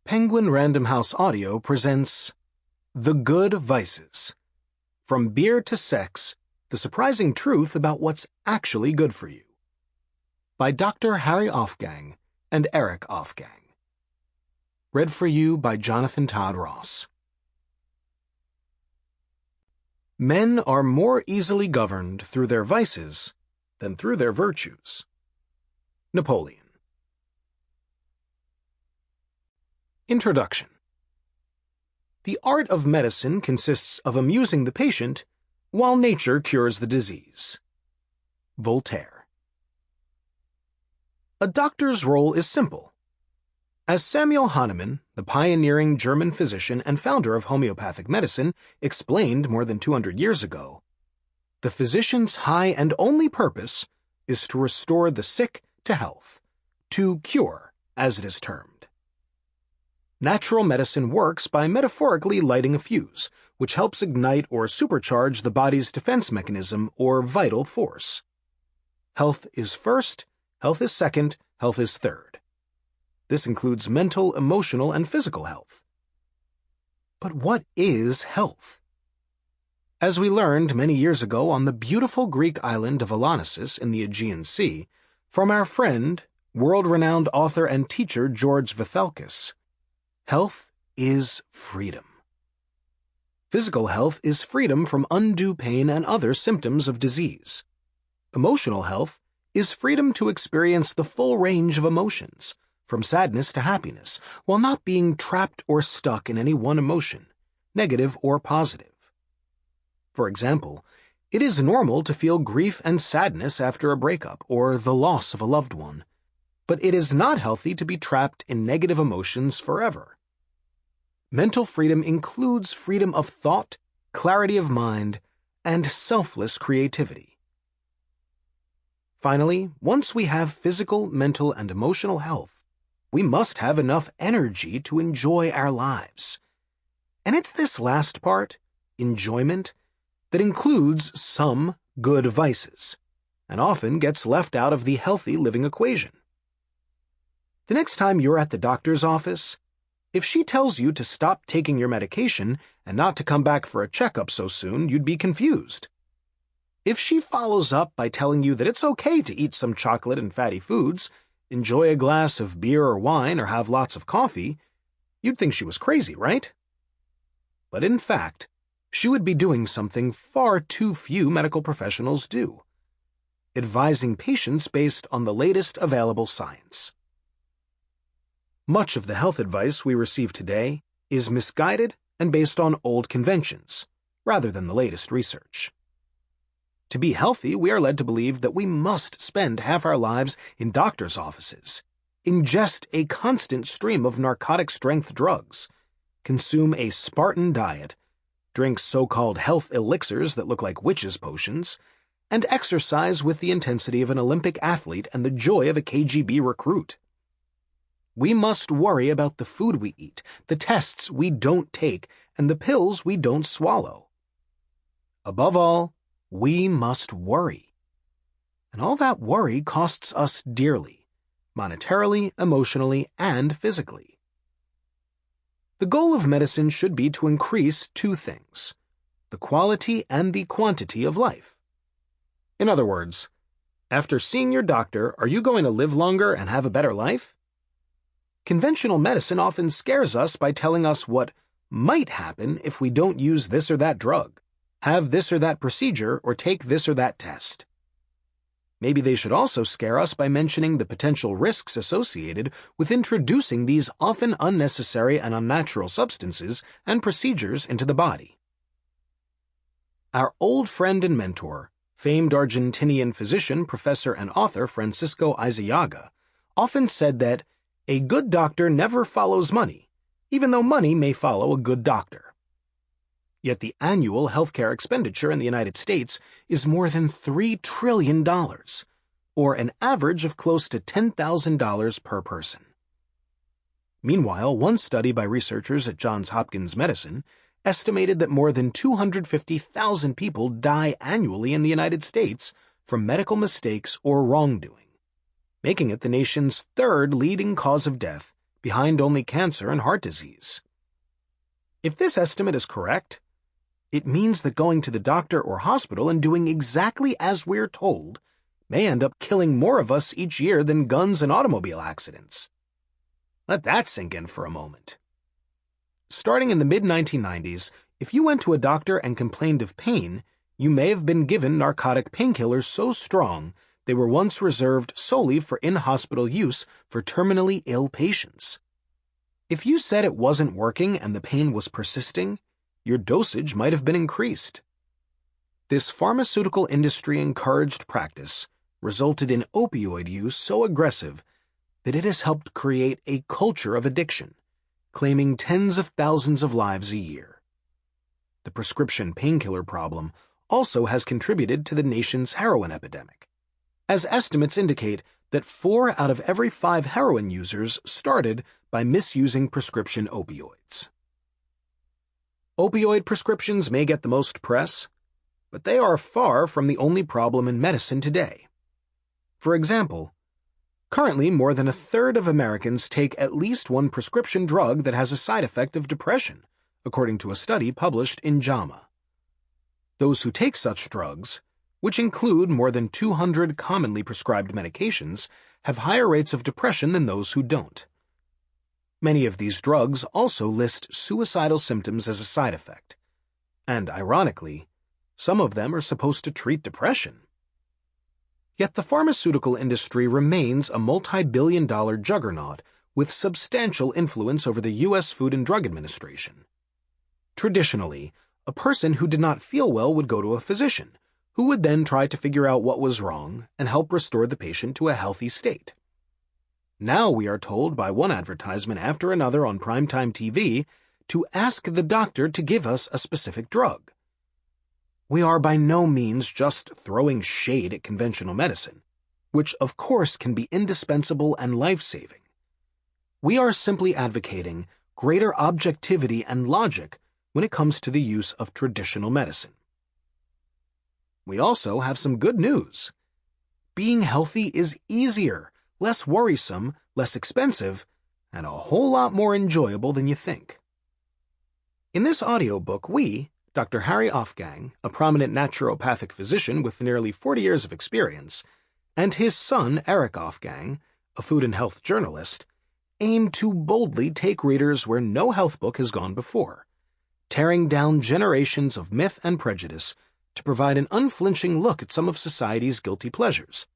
Penguin Random House Audio presents The Good Vices. From Beer to Sex, The Surprising Truth About What's Actually Good for You. By Dr. Erik Ofgang and Erik Ofgang. Read for you by Jonathan Todd Ross. Men are more easily governed through their vices than through their virtues. Napoleon. Introduction. The art of medicine consists of amusing the patient while nature cures the disease. Voltaire. A doctor's role is simple. As Samuel Hahnemann, the pioneering German physician and founder of homeopathic medicine, explained more than 200 years ago, the physician's high and only purpose is to restore the sick to health, to cure, as it is termed. Natural medicine works by metaphorically lighting a fuse, which helps ignite or supercharge the body's defense mechanism or vital force. Health is first, health is second, health is third. This includes mental, emotional, and physical health. But what is health? As we learned many years ago on the beautiful Greek island of Eleusis in the Aegean Sea, from our friend, world-renowned author and teacher George Vithalkis, health is freedom. Physical health is freedom from undue pain and other symptoms of disease. Emotional health is freedom to experience the full range of emotions, from sadness to happiness, while not being trapped or stuck in any one emotion, negative or positive. For example, it is normal to feel grief and sadness after a breakup or the loss of a loved one, but it is not healthy to be trapped in negative emotions forever. Mental freedom includes freedom of thought, clarity of mind, and selfless creativity. Finally, once we have physical, mental, and emotional health, we must have enough energy to enjoy our lives. And it's this last part, enjoyment, that includes some good vices, and often gets left out of the healthy living equation. The next time you're at the doctor's office, if she tells you to stop taking your medication and not to come back for a checkup so soon, you'd be confused. If she follows up by telling you that it's okay to eat some chocolate and fatty foods, enjoy a glass of beer or wine, or have lots of coffee, you'd think she was crazy, right? But in fact, she would be doing something far too few medical professionals do: advising patients based on the latest available science. Much of the health advice we receive today is misguided and based on old conventions, rather than the latest research. To be healthy, we are led to believe that we must spend half our lives in doctors' offices, ingest a constant stream of narcotic-strength drugs, consume a Spartan diet, drink so-called health elixirs that look like witches' potions, and exercise with the intensity of an Olympic athlete and the joy of a KGB recruit. We must worry about the food we eat, the tests we don't take, and the pills we don't swallow. Above all, we must worry. And all that worry costs us dearly, monetarily, emotionally, and physically. The goal of medicine should be to increase two things: the quality and the quantity of life. In other words, after seeing your doctor, are you going to live longer and have a better life? Conventional medicine often scares us by telling us what might happen if we don't use this or that drug, have this or that procedure, or take this or that test. Maybe they should also scare us by mentioning the potential risks associated with introducing these often unnecessary and unnatural substances and procedures into the body. Our old friend and mentor, famed Argentinian physician, professor, and author Francisco Aizaga, often said that a good doctor never follows money, even though money may follow a good doctor. Yet the annual healthcare expenditure in the United States is more than $3 trillion, or an average of close to $10,000 per person. Meanwhile, one study by researchers at Johns Hopkins Medicine estimated that more than 250,000 people die annually in the United States from medical mistakes or wrongdoing, making it the nation's third leading cause of death behind only cancer and heart disease. If this estimate is correct, it means that going to the doctor or hospital and doing exactly as we're told may end up killing more of us each year than guns and automobile accidents. Let that sink in for a moment. Starting in the mid-1990s, if you went to a doctor and complained of pain, you may have been given narcotic painkillers so strong they were once reserved solely for in-hospital use for terminally ill patients. If you said it wasn't working and the pain was persisting, your dosage might have been increased. This pharmaceutical industry-encouraged practice resulted in opioid use so aggressive that it has helped create a culture of addiction, claiming tens of thousands of lives a year. The prescription painkiller problem also has contributed to the nation's heroin epidemic, as estimates indicate that 4 out of every 5 heroin users started by misusing prescription opioids. Opioid prescriptions may get the most press, but they are far from the only problem in medicine today. For example, currently more than a third of Americans take at least one prescription drug that has a side effect of depression, according to a study published in JAMA. Those who take such drugs, which include more than 200 commonly prescribed medications, have higher rates of depression than those who don't. Many of these drugs also list suicidal symptoms as a side effect, and ironically, some of them are supposed to treat depression. Yet the pharmaceutical industry remains a multi-billion-dollar juggernaut with substantial influence over the U.S. Food and Drug Administration. Traditionally, a person who did not feel well would go to a physician, who would then try to figure out what was wrong and help restore the patient to a healthy state. Now we are told by one advertisement after another on primetime TV to ask the doctor to give us a specific drug. We are by no means just throwing shade at conventional medicine, which of course can be indispensable and life-saving. We are simply advocating greater objectivity and logic when it comes to the use of traditional medicine. We also have some good news. Being healthy is easier, less worrisome, less expensive, and a whole lot more enjoyable than you think. In this audiobook, we, Dr. Erik Ofgang, a prominent naturopathic physician with nearly 40 years of experience, and his son, Erik Ofgang, a food and health journalist, aim to boldly take readers where no health book has gone before, tearing down generations of myth and prejudice to provide an unflinching look at some of society's guilty pleasures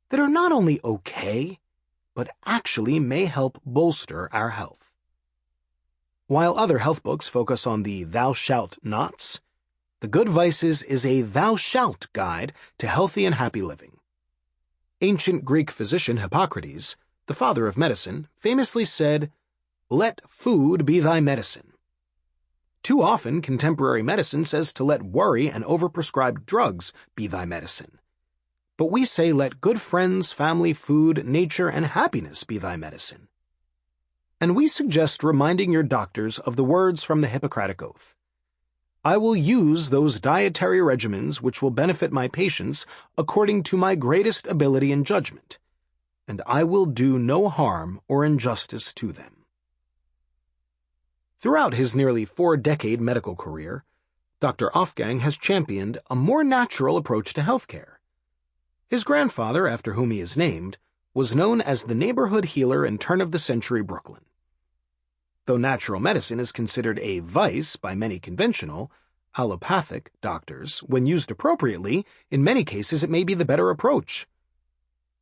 that are not only okay, but actually may help bolster our health. While other health books focus on the thou shalt nots, The Good Vices is a thou shalt guide to healthy and happy living. Ancient Greek physician Hippocrates, the father of medicine, famously said, "Let food be thy medicine." Too often, contemporary medicine says to let worry and overprescribed drugs be thy medicine. But we say let good friends, family, food, nature, and happiness be thy medicine. And we suggest reminding your doctors of the words from the Hippocratic Oath. I will use those dietary regimens which will benefit my patients according to my greatest ability and judgment, and I will do no harm or injustice to them. Throughout his nearly 4-decade medical career, Dr. Ofgang has championed a more natural approach to healthcare. His grandfather, after whom he is named, was known as the neighborhood healer in turn-of-the-century Brooklyn. Though natural medicine is considered a vice by many conventional, allopathic doctors, when used appropriately, in many cases it may be the better approach.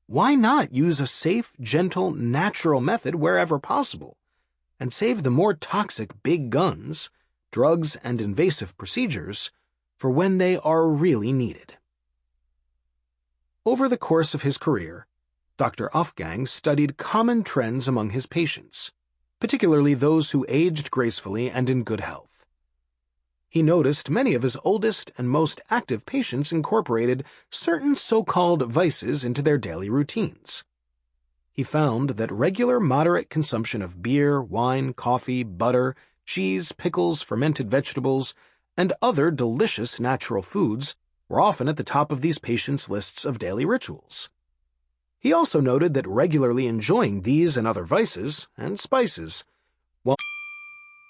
Why not use a safe, gentle, natural method wherever possible, and save the more toxic big guns, drugs, and invasive procedures for when they are really needed? Over the course of his career, Dr. Ofgang studied common trends among his patients, particularly those who aged gracefully and in good health. He noticed many of his oldest and most active patients incorporated certain so-called vices into their daily routines. He found that regular moderate consumption of beer, wine, coffee, butter, cheese, pickles, fermented vegetables, and other delicious natural foods were often at the top of these patients' lists of daily rituals. He also noted that regularly enjoying these and other vices and spices,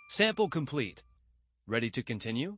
Sample complete. Ready to continue?